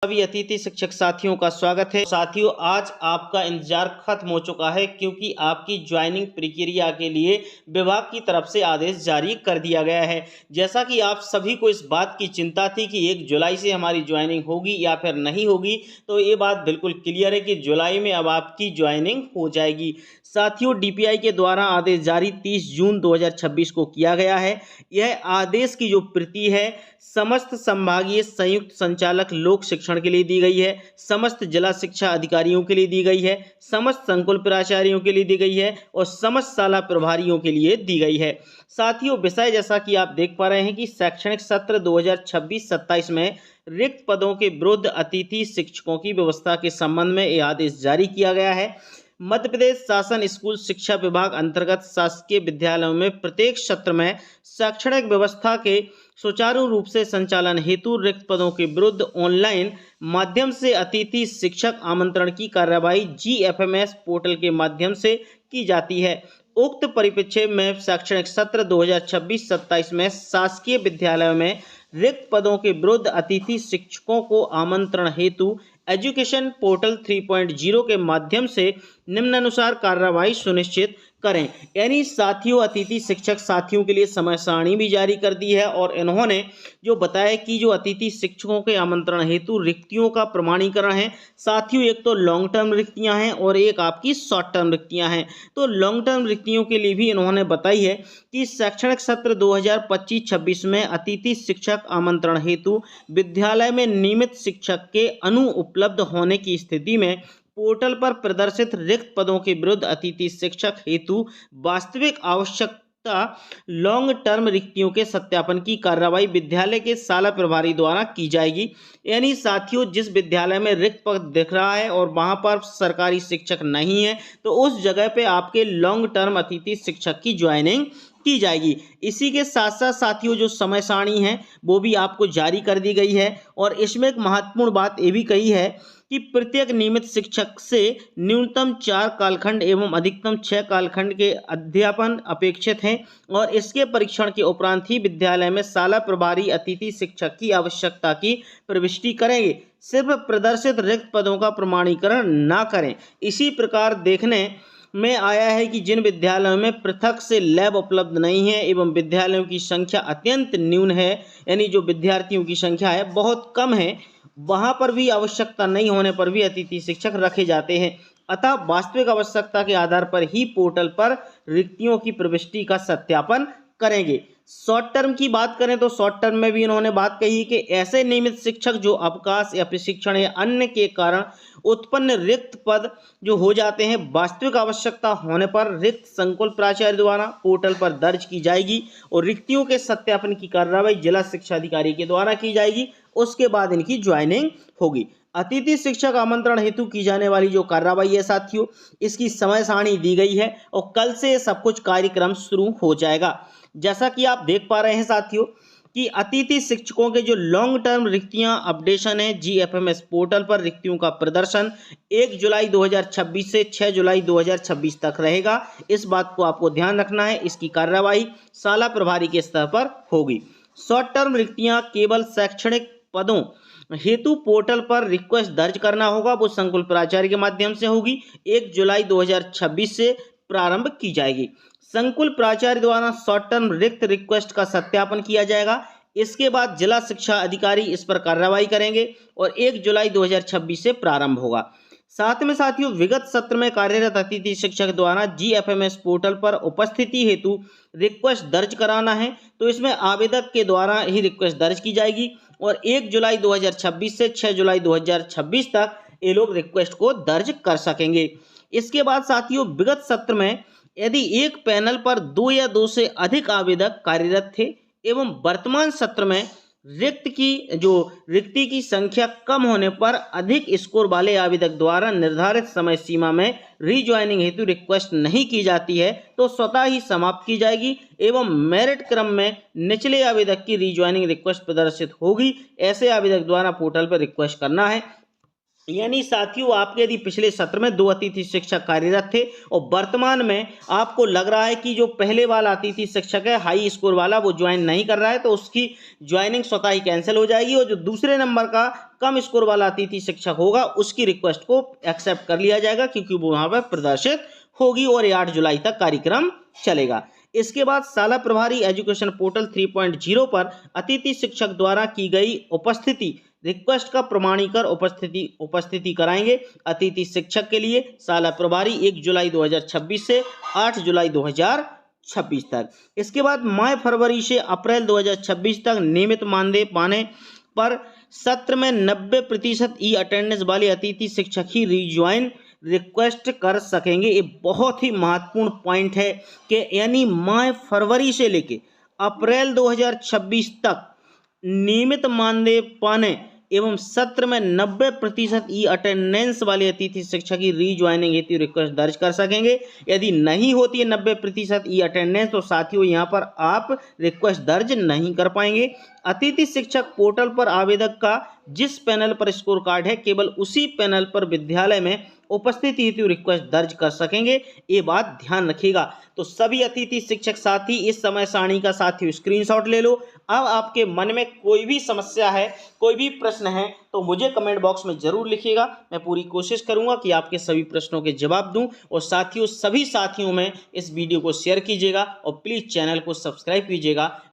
सभी अतिथि शिक्षक साथियों का स्वागत है। साथियों, आज आपका इंतजार खत्म हो चुका है क्योंकि आपकी ज्वाइनिंग प्रक्रिया के लिए विभाग की तरफ से आदेश जारी कर दिया गया है। जैसा कि आप सभी को इस बात की चिंता थी कि 1 जुलाई से हमारी ज्वाइनिंग होगी या फिर नहीं होगी, तो ये बात बिल्कुल क्लियर है कि जुलाई में अब आपकी ज्वाइनिंग हो जाएगी। साथियों, डीपीआई के द्वारा आदेश जारी 30 जून 2026 को किया गया है। यह आदेश की जो प्रति है समस्त संभागीय संयुक्त संचालक लोक शिक्षण के लिए दी गई है, समस्त जिला शिक्षा अधिकारियों के लिए दी गई है, समस्त संकुल प्राचार्यों के लिए दी गई है और समस्त शाला प्रभारियों के लिए दी गई है। साथियों, विषय जैसा कि आप देख पा रहे हैं कि शैक्षणिक सत्र 2026-27 में रिक्त पदों के विरुद्ध अतिथि शिक्षकों की व्यवस्था के संबंध में यह आदेश जारी किया गया है। मध्य प्रदेश शासन स्कूल शिक्षा विभाग अंतर्गत शासकीय विद्यालयों में प्रत्येक सत्र में शैक्षणिक व्यवस्था के सुचारू रूप से संचालन हेतु रिक्त पदों के विरुद्ध ऑनलाइन माध्यम से अतिथि शिक्षक आमंत्रण की कार्यवाही GFMS पोर्टल के माध्यम से की जाती है। उक्त परिप्रेक्ष्य में शैक्षणिक सत्र 2026-27 में शासकीय विद्यालयों में रिक्त पदों के विरुद्ध अतिथि शिक्षकों को आमंत्रण हेतु एजुकेशन पोर्टल 3.0 के माध्यम से निम्नानुसार कार्रवाई सुनिश्चित करें। यानी साथियों, अतिथि शिक्षक साथियों के लिए समय सारणी भी जारी कर दी है और इन्होंने जो बताया कि जो अतिथि शिक्षकों के आमंत्रण हेतु रिक्तियों का प्रमाणीकरण है। साथियों, एक तो लॉन्ग टर्म रिक्तियां हैं और एक आपकी शॉर्ट टर्म रिक्तियां हैं। तो लॉन्ग टर्म रिक्तियों के लिए भी इन्होंने बताई है कि शैक्षणिक सत्र 2025-26 में अतिथि शिक्षक आमंत्रण हेतु विद्यालय में नियमित शिक्षक के अनुपलब्ध होने की स्थिति में पोर्टल पर प्रदर्शित रिक्त पदों के विरुद्ध अतिथि शिक्षक हेतु वास्तविक आवश्यकता लॉन्ग टर्म रिक्तियों के सत्यापन की कार्रवाई विद्यालय के शाला प्रभारी द्वारा की जाएगी। यानी साथियों, जिस विद्यालय में रिक्त पद दिख रहा है और वहां पर सरकारी शिक्षक नहीं है, तो उस जगह पे आपके लॉन्ग टर्म अतिथि शिक्षक की ज्वाइनिंग की जाएगी। इसी के साथ साथ साथियों, जो समय सारणी है वो भी आपको जारी कर दी गई है और इसमें एक महत्वपूर्ण बात ये भी कही है कि प्रत्येक नियमित शिक्षक से न्यूनतम 4 कालखंड एवं अधिकतम 6 कालखंड के अध्यापन अपेक्षित हैं और इसके परीक्षण के उपरांत ही विद्यालय में शाला प्रभारी अतिथि शिक्षक की आवश्यकता की प्रविष्टि करेंगे। सिर्फ प्रदर्शित रिक्त पदों का प्रमाणीकरण ना करें। इसी प्रकार देखने में आया है कि जिन विद्यालयों में पृथक से लैब उपलब्ध नहीं है एवं विद्यालयों की संख्या अत्यंत न्यून है, यानी जो विद्यार्थियों की संख्या है बहुत कम है, वहां पर भी आवश्यकता नहीं होने पर भी अतिथि शिक्षक रखे जाते हैं। अतः वास्तविक आवश्यकता के आधार पर ही पोर्टल पर रिक्तियों की प्रविष्टि का सत्यापन करेंगे। शॉर्ट टर्म की बात करें तो शॉर्ट टर्म में भी इन्होंने बात कही कि ऐसे नियमित शिक्षक जो अवकाश या प्रशिक्षण या अन्य के कारण उत्पन्न रिक्त पद जो हो जाते हैं, वास्तविक आवश्यकता होने पर रिक्त संकुल प्राचार्य द्वारा पोर्टल पर दर्ज की जाएगी और रिक्तियों के सत्यापन की कार्रवाई जिला शिक्षा अधिकारी के द्वारा की जाएगी। उसके बाद इनकी ज्वाइनिंग होगी। अतिथि शिक्षक आमंत्रण हेतु की जाने वाली जो कार्रवाई है साथियों, इसकी समय सारणी दी गई है और कल से सब कुछ कार्यक्रम शुरू हो जाएगा। जैसा कि आप देख पा रहे हैं साथियों कि अतिथि शिक्षकों के जो लॉन्ग टर्म रिक्तियां अपडेशन है GFMS पोर्टल पर रिक्तियों का प्रदर्शन 1 जुलाई 2026 से 6 जुलाई 2026 तक रहेगा। इस बात को आपको ध्यान रखना है। इसकी कार्रवाई शाला प्रभारी के स्तर पर होगी। शॉर्ट टर्म रिक्तियां केवल शैक्षणिक पदों हेतु पोर्टल पर रिक्वेस्ट दर्ज करना होगा, वो संकुल प्राचार्य के माध्यम से होगी। 1 जुलाई 2026 से प्रारंभ की जाएगी। संकुल प्राचार्य द्वारा शॉर्ट टर्म रिक्त रिक्वेस्ट का सत्यापन किया जाएगा। इसके बाद जिला शिक्षा अधिकारी इस पर कार्रवाई करेंगे और 1 जुलाई 2026 से प्रारंभ होगा। साथ में साथियों, विगत सत्र में कार्यरत अतिथि शिक्षक द्वारा GFMS पोर्टल पर उपस्थिति हेतु रिक्वेस्ट दर्ज कराना है, तो इसमें आवेदक के द्वारा ही रिक्वेस्ट दर्ज की जाएगी और 1 जुलाई 2026 से 6 जुलाई 2026 तक ये लोग रिक्वेस्ट को दर्ज कर सकेंगे। इसके बाद साथियों, विगत सत्र में यदि एक पैनल पर 2 या 2 से अधिक आवेदक कार्यरत थे एवं वर्तमान सत्र में रिक्ति की संख्या कम होने पर अधिक स्कोर वाले आवेदक द्वारा निर्धारित समय सीमा में रीज्वाइनिंग हेतु रिक्वेस्ट नहीं की जाती है, तो स्वतः ही समाप्त की जाएगी एवं मेरिट क्रम में निचले आवेदक की रीज्वाइनिंग रिक्वेस्ट प्रदर्शित होगी। ऐसे आवेदक द्वारा पोर्टल पर रिक्वेस्ट करना है। यानी साथियों, आपके यदि पिछले सत्र में 2 अतिथि शिक्षक कार्यरत थे और वर्तमान में आपको लग रहा है कि जो पहले वाला अतिथि शिक्षक है हाई स्कोर वाला वो ज्वाइन नहीं कर रहा है, तो उसकी ज्वाइनिंग स्वतः ही कैंसिल हो जाएगी और जो दूसरे नंबर का कम स्कोर वाला अतिथि शिक्षक होगा उसकी रिक्वेस्ट को एक्सेप्ट कर लिया जाएगा, क्योंकि वो वहां पर प्रदर्शित होगी और ये 8 जुलाई तक कार्यक्रम चलेगा। इसके बाद शाला प्रभारी एजुकेशन पोर्टल 3.0 पर अतिथि शिक्षक द्वारा की गई उपस्थिति रिक्वेस्ट का प्रमाणीकर उपस्थिति कराएंगे। अतिथि शिक्षक के लिए शाला प्रभारी 1 जुलाई 2026 से 8 जुलाई 2026 तक। इसके बाद मई फरवरी से अप्रैल 2026 तक नियमित मानदेय पाने पर सत्र में 90% ई अटेंडेंस वाले अतिथि शिक्षक ही रिज्वाइन रिक्वेस्ट कर सकेंगे। ये बहुत ही महत्वपूर्ण पॉइंट है कि यानी मई फरवरी से लेके अप्रैल 2026 तक नियमित मानदेय पाने एवं सत्र में 90% ई अटेंडेंस वाले अतिथि शिक्षक की रीज्वाइनिंग हेतु रिक्वेस्ट दर्ज कर सकेंगे। यदि नहीं होती है 90% ई अटेंडेंस, तो साथियों यहाँ पर आप रिक्वेस्ट दर्ज नहीं कर पाएंगे। अतिथि शिक्षक पोर्टल पर आवेदक का जिस पैनल पर स्कोर कार्ड है केवल उसी पैनल पर विद्यालय में उपस्थिति हेतु रिक्वेस्ट दर्ज कर सकेंगे, ये बात ध्यान रखिएगा। तो सभी अतिथि शिक्षक साथी इस समय सारणी का साथियों स्क्रीनशॉट ले लो। अब आपके मन में कोई भी समस्या है, कोई भी प्रश्न है, तो मुझे कमेंट बॉक्स में जरूर लिखिएगा। मैं पूरी कोशिश करूंगा कि आपके सभी प्रश्नों के जवाब दूं। और साथियों, सभी साथियों में इस वीडियो को शेयर कीजिएगा और प्लीज़ चैनल को सब्सक्राइब कीजिएगा।